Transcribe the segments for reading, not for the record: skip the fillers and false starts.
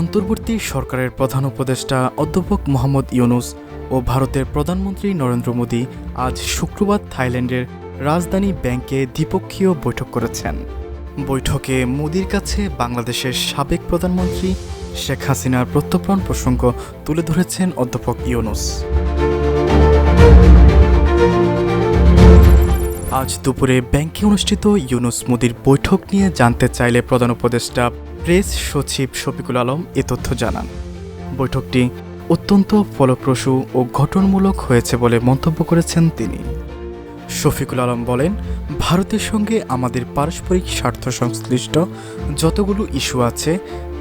অন্তর্বর্তী সরকারের প্রধান উপদেষ্টা অধ্যাপক মোহাম্মদ ইউনূস ও ভারতের প্রধানমন্ত্রী নরেন্দ্র মোদী আজ শুক্রবার থাইল্যান্ডের রাজধানী ব্যাংকে দ্বিপক্ষীয় বৈঠক করেছেন। বৈঠকে মোদীর কাছে বাংলাদেশের সাবেক প্রধানমন্ত্রী শেখ হাসিনার প্রত্যর্পণ প্রসঙ্গ তুলে ধরেছেন অধ্যাপক ইউনূস। আজ দুপুরে ব্যাংকে অনুষ্ঠিত ইউনূস মোদীর বৈঠক নিয়ে জানতে চাইলে প্রধান উপদেষ্টা প্রেস সচিব শফিকুল আলম এ তথ্য জানান। বৈঠকটি অত্যন্ত ফলপ্রসূ ও গঠনমূলক হয়েছে বলে মন্তব্য করেছেন তিনি। শফিকুল আলম বলেন, ভারতের সঙ্গে আমাদের পারস্পরিক স্বার্থ সংশ্লিষ্ট যতগুলো ইস্যু আছে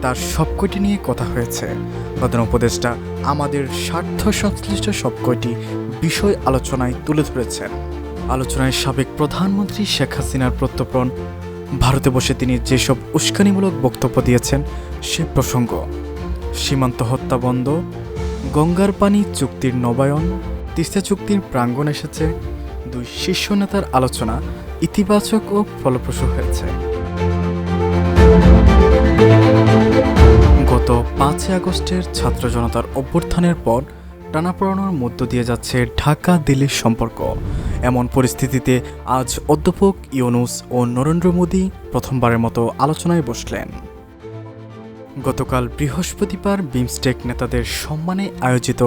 তার সবকটি নিয়ে কথা হয়েছে। প্রধান উপদেষ্টা আমাদের স্বার্থ সংশ্লিষ্ট সবকটি বিষয় আলোচনায় তুলে ধরেছেন। আলোচনায় সাবেক প্রধানমন্ত্রী শেখ হাসিনার প্রত্যর্পণ, ভারতে বসে তিনি যেসব উস্কানিমূলক বক্তব্য দিয়েছেন সে প্রসঙ্গ, সীমান্ত হত্যা বন্ধ, গঙ্গার পানি চুক্তির নবায়ন, তিস্তা চুক্তির প্রাঙ্গণ এসেছে, দুই শীর্ষ নেতার আলোচনা ইতিবাচক ও ফলপ্রসূ হয়েছে। গত 5 আগস্টের ছাত্র জনতার অভ্যুত্থানের পর টানাপোড়েনের মধ্য দিয়ে যাচ্ছে ঢাকা দিল্লির সম্পর্ক। এমন পরিস্থিতিতে আজ অধ্যাপক ইউনূস ও নরেন্দ্র মোদী প্রথমবারের মতো আলোচনায় বসলেন। গতকাল বৃহস্পতিবার বিমস্টেক নেতাদের সম্মানে আয়োজিত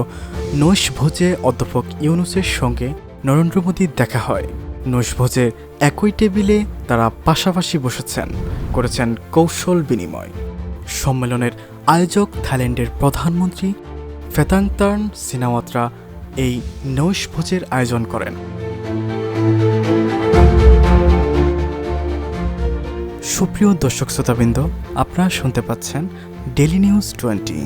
নৈশভোজে অধ্যাপক ইউনূসের সঙ্গে নরেন্দ্র মোদীর দেখা হয়। নৈশভোজে একই টেবিলে তারা পাশাপাশি বসেছেন, করেছেন কৌশল বিনিময়। সম্মেলনের আয়োজক থাইল্যান্ডের প্রধানমন্ত্রী ফেতাংতার্ন সিনাওয়াত্রা এই নৈশভোজের আয়োজন করেন। সুপ্রিয় দর্শক শ্রোতাবৃন্দ, আপনারা শুনতে পাচ্ছেন ডেইলি নিউজ 20।